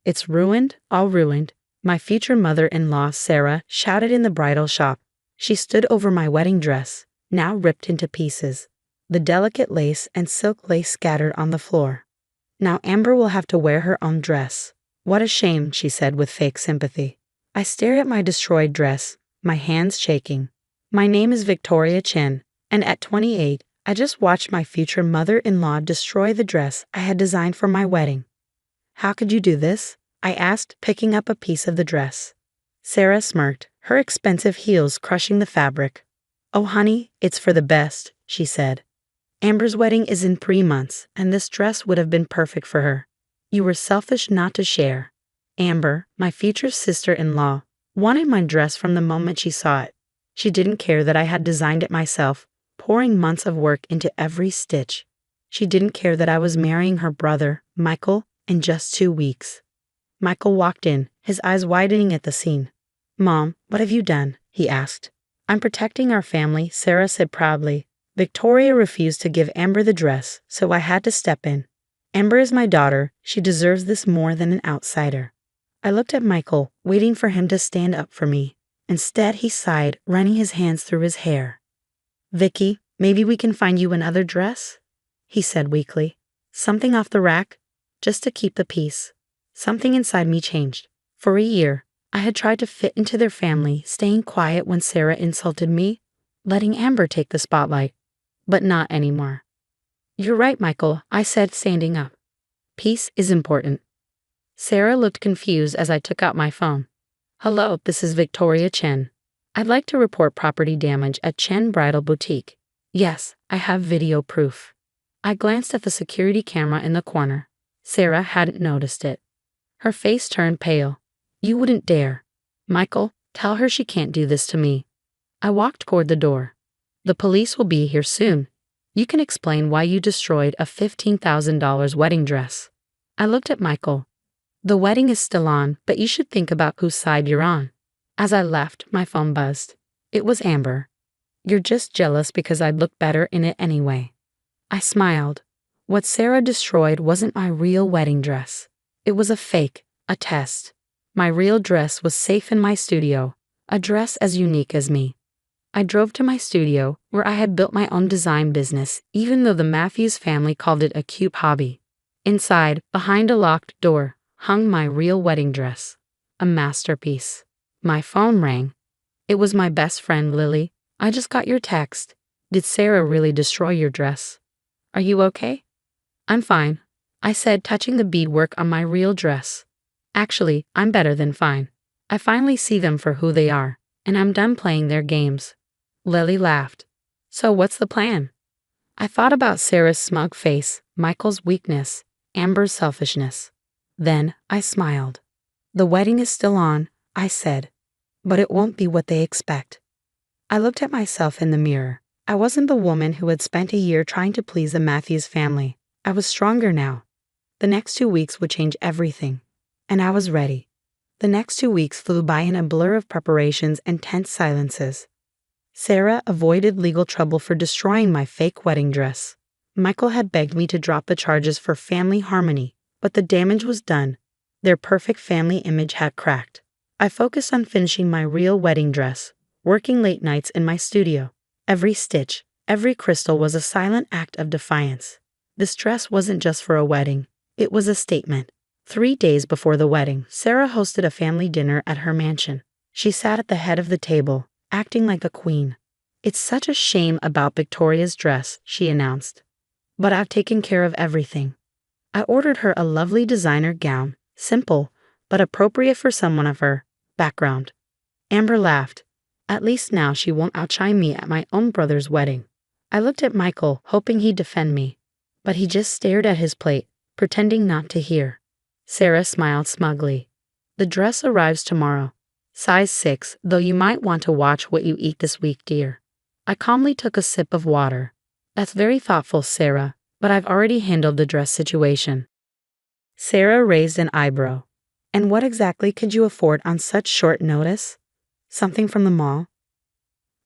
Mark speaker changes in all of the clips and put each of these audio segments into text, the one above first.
Speaker 1: It's ruined, all ruined. My future mother-in-law, Sarah, shouted in the bridal shop. She stood over my wedding dress, now ripped into pieces. The delicate lace and silk lace scattered on the floor. Now Amber will have to wear her own dress. What a shame, she said with fake sympathy. I stared at my destroyed dress, my hands shaking. My name is Victoria Chen, and at 28, I just watched my future mother-in-law destroy the dress I had designed for my wedding. How could you do this? I asked, picking up a piece of the dress. Sarah smirked, her expensive heels crushing the fabric. Oh honey, it's for the best, she said. Amber's wedding is in 3 months, and this dress would have been perfect for her. You were selfish not to share. Amber, my future sister-in-law, wanted my dress from the moment she saw it. She didn't care that I had designed it myself, pouring months of work into every stitch. She didn't care that I was marrying her brother, Michael, in just 2 weeks. Michael walked in, his eyes widening at the scene. Mom, what have you done? He asked. I'm protecting our family, Sarah said proudly. Victoria refused to give Amber the dress, so I had to step in. Amber is my daughter. She deserves this more than an outsider. I looked at Michael, waiting for him to stand up for me. Instead, he sighed, running his hands through his hair. Vicky, maybe we can find you another dress? He said weakly. Something off the rack? Just to keep the peace. Something inside me changed. For a year, I had tried to fit into their family, staying quiet when Sarah insulted me, letting Amber take the spotlight. But not anymore. You're right, Michael, I said, standing up. Peace is important. Sarah looked confused as I took out my phone. Hello, this is Victoria Chen. I'd like to report property damage at Chen Bridal Boutique. Yes, I have video proof. I glanced at the security camera in the corner. Sarah hadn't noticed it. Her face turned pale. You wouldn't dare. Michael, tell her she can't do this to me. I walked toward the door. The police will be here soon. You can explain why you destroyed a $15,000 wedding dress. I looked at Michael. The wedding is still on, but you should think about whose side you're on. As I left, my phone buzzed. It was Amber. You're just jealous because I'd look better in it anyway. I smiled. What Sarah destroyed wasn't my real wedding dress. It was a fake, a test. My real dress was safe in my studio, a dress as unique as me. I drove to my studio, where I had built my own design business, even though the Matthews family called it a cute hobby. Inside, behind a locked door, hung my real wedding dress. A masterpiece. My phone rang. It was my best friend, Lily. I just got your text. Did Sarah really destroy your dress? Are you okay? I'm fine, I said, touching the beadwork on my real dress. Actually, I'm better than fine. I finally see them for who they are, and I'm done playing their games. Lily laughed. So what's the plan? I thought about Sarah's smug face, Michael's weakness, Amber's selfishness. Then I smiled. The wedding is still on, I said, but it won't be what they expect. I looked at myself in the mirror. I wasn't the woman who had spent a year trying to please the Matthews family. I was stronger now. The next 2 weeks would change everything, and I was ready. The next 2 weeks flew by in a blur of preparations and tense silences. Sarah avoided legal trouble for destroying my fake wedding dress. Michael had begged me to drop the charges for family harmony, but the damage was done. Their perfect family image had cracked. I focused on finishing my real wedding dress, working late nights in my studio. Every stitch, every crystal was a silent act of defiance. This dress wasn't just for a wedding. It was a statement. 3 days before the wedding, Sarah hosted a family dinner at her mansion. She sat at the head of the table, acting like a queen. It's such a shame about Victoria's dress, she announced. But I've taken care of everything. I ordered her a lovely designer gown, simple, but appropriate for someone of her background. Amber laughed. At least now she won't outshine me at my own brother's wedding. I looked at Michael, hoping he'd defend me, but he just stared at his plate, pretending not to hear. Sarah smiled smugly. The dress arrives tomorrow. Size 6, though you might want to watch what you eat this week, dear. I calmly took a sip of water. That's very thoughtful, Sarah, but I've already handled the dress situation. Sarah raised an eyebrow. And what exactly could you afford on such short notice? Something from the mall?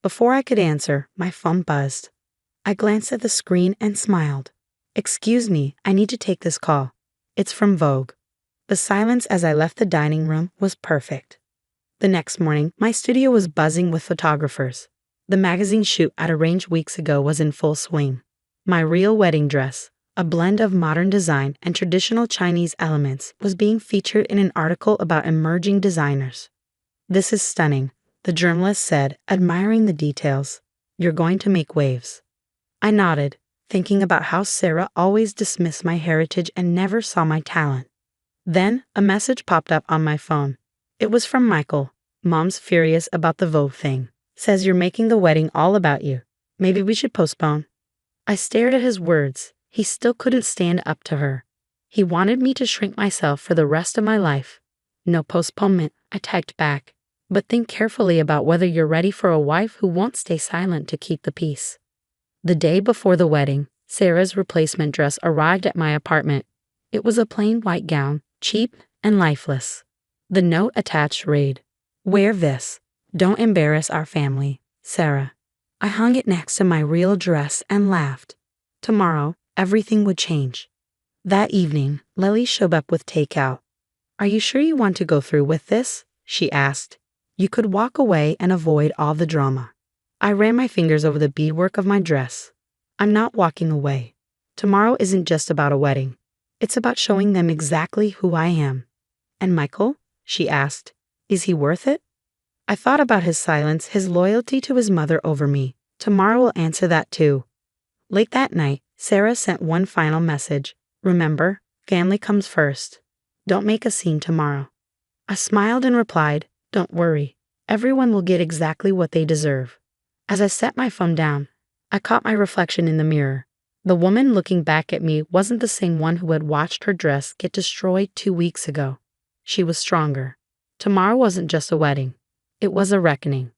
Speaker 1: Before I could answer, my phone buzzed. I glanced at the screen and smiled. Excuse me, I need to take this call. It's from Vogue. The silence as I left the dining room was perfect. The next morning, my studio was buzzing with photographers. The magazine shoot I'd arranged weeks ago was in full swing. My real wedding dress, a blend of modern design and traditional Chinese elements, was being featured in an article about emerging designers. "This is stunning," the journalist said, admiring the details. "You're going to make waves." I nodded, thinking about how Sarah always dismissed my heritage and never saw my talent. Then, a message popped up on my phone. It was from Michael. "Mom's furious about the Vogue thing. Says you're making the wedding all about you. Maybe we should postpone." I stared at his words. He still couldn't stand up to her. He wanted me to shrink myself for the rest of my life. "No postponement," I typed back. "But think carefully about whether you're ready for a wife who won't stay silent to keep the peace." The day before the wedding, Sarah's replacement dress arrived at my apartment. It was a plain white gown, cheap and lifeless. The note attached read, "Wear this. Don't embarrass our family, Sarah." I hung it next to my real dress and laughed. Tomorrow, everything would change. That evening, Lily showed up with takeout. "Are you sure you want to go through with this?" she asked. "You could walk away and avoid all the drama." I ran my fingers over the beadwork of my dress. "I'm not walking away. Tomorrow isn't just about a wedding. It's about showing them exactly who I am." "And Michael?" she asked. "Is he worth it?" I thought about his silence, his loyalty to his mother over me. Tomorrow will answer that too. Late that night, Sarah sent one final message. "Remember, family comes first. Don't make a scene tomorrow." I smiled and replied, "Don't worry. Everyone will get exactly what they deserve." As I set my phone down, I caught my reflection in the mirror. The woman looking back at me wasn't the same one who had watched her dress get destroyed 2 weeks ago. She was stronger. Tomorrow wasn't just a wedding. It was a reckoning.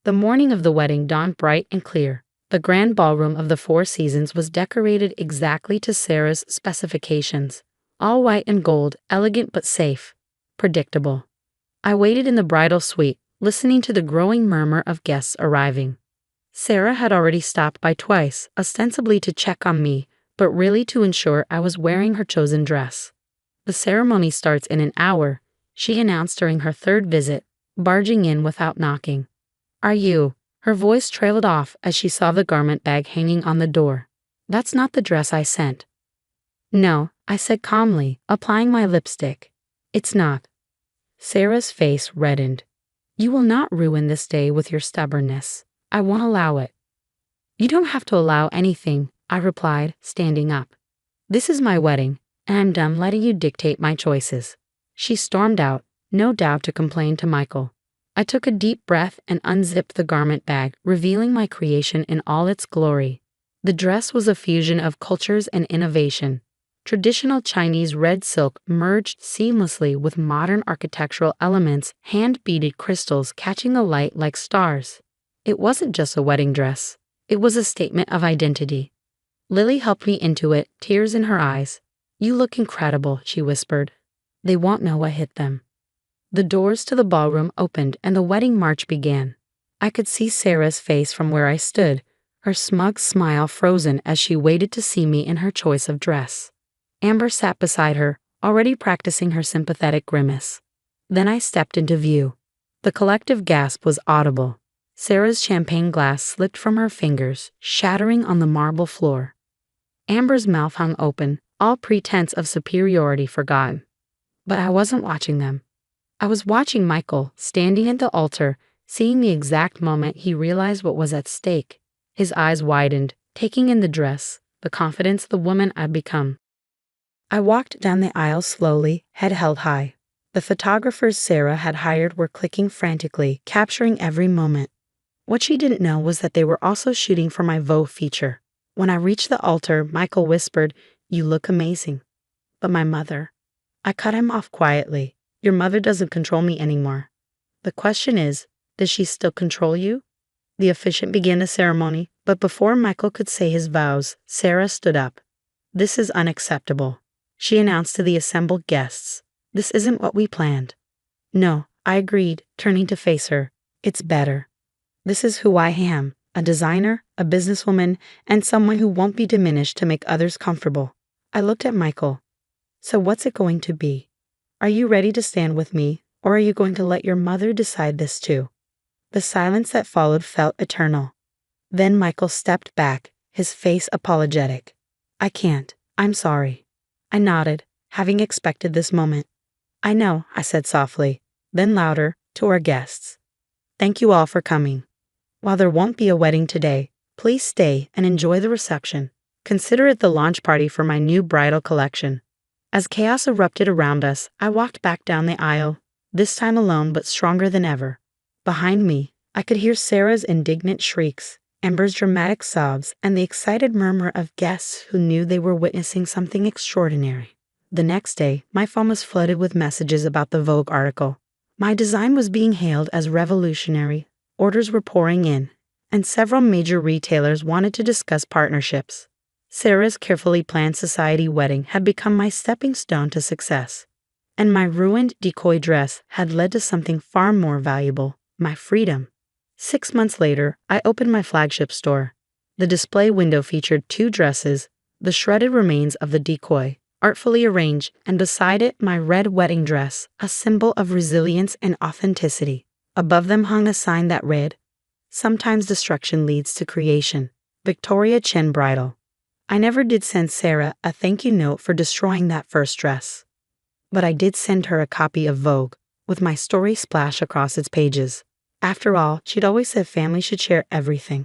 Speaker 1: The morning of the wedding dawned bright and clear. The grand ballroom of the Four Seasons was decorated exactly to Sarah's specifications. All white and gold, elegant but safe. Predictable. I waited in the bridal suite, listening to the growing murmur of guests arriving. Sarah had already stopped by twice, ostensibly to check on me, but really to ensure I was wearing her chosen dress. "The ceremony starts in an hour," she announced during her third visit, barging in without knocking. "Are you?" Her voice trailed off as she saw the garment bag hanging on the door. "That's not the dress I sent." "No," I said calmly, applying my lipstick. "It's not." Sarah's face reddened. "You will not ruin this day with your stubbornness. I won't allow it." "You don't have to allow anything," I replied, standing up. "This is my wedding, and I'm done letting you dictate my choices." She stormed out, no doubt to complain to Michael. I took a deep breath and unzipped the garment bag, revealing my creation in all its glory. The dress was a fusion of cultures and innovation. Traditional Chinese red silk merged seamlessly with modern architectural elements, hand-beaded crystals catching the light like stars. It wasn't just a wedding dress. It was a statement of identity. Lily helped me into it, tears in her eyes. "You look incredible," she whispered. "They won't know what hit them." The doors to the ballroom opened and the wedding march began. I could see Sarah's face from where I stood, her smug smile frozen as she waited to see me in her choice of dress. Amber sat beside her, already practicing her sympathetic grimace. Then I stepped into view. The collective gasp was audible. Sarah's champagne glass slipped from her fingers, shattering on the marble floor. Amber's mouth hung open, all pretense of superiority forgotten. But I wasn't watching them. I was watching Michael, standing at the altar, seeing the exact moment he realized what was at stake. His eyes widened, taking in the dress, the confidence, the woman I'd become. I walked down the aisle slowly, head held high. The photographers Sarah had hired were clicking frantically, capturing every moment. What she didn't know was that they were also shooting for my Vogue feature. When I reached the altar, Michael whispered, "You look amazing." "But my mother." I cut him off quietly. "Your mother doesn't control me anymore. The question is, does she still control you?" The officiant began the ceremony, but before Michael could say his vows, Sarah stood up. "This is unacceptable," she announced to the assembled guests. "This isn't what we planned." "No," I agreed, turning to face her. "It's better. This is who I am, a designer, a businesswoman, and someone who won't be diminished to make others comfortable." I looked at Michael. "So what's it going to be?" Are you ready to stand with me, or are you going to let your mother decide this too? The silence that followed felt eternal. Then Michael stepped back, his face apologetic. I can't. I'm sorry. I nodded, having expected this moment. I know, I said softly, then louder, to our guests. Thank you all for coming. While there won't be a wedding today, please stay and enjoy the reception. Consider it the launch party for my new bridal collection. As chaos erupted around us, I walked back down the aisle, this time alone but stronger than ever. Behind me, I could hear Sarah's indignant shrieks, Amber's dramatic sobs, and the excited murmur of guests who knew they were witnessing something extraordinary. The next day, my phone was flooded with messages about the Vogue article. My design was being hailed as revolutionary, orders were pouring in, and several major retailers wanted to discuss partnerships. Sarah's carefully planned society wedding had become my stepping stone to success, and my ruined decoy dress had led to something far more valuable, my freedom. 6 months later, I opened my flagship store. The display window featured 2 dresses, the shredded remains of the decoy, artfully arranged, and beside it my red wedding dress, a symbol of resilience and authenticity. Above them hung a sign that read, "Sometimes destruction leads to creation. Victoria Chen Bridal." I never did send Sarah a thank you note for destroying that first dress. But I did send her a copy of Vogue, with my story splashed across its pages. After all, she'd always said family should share everything.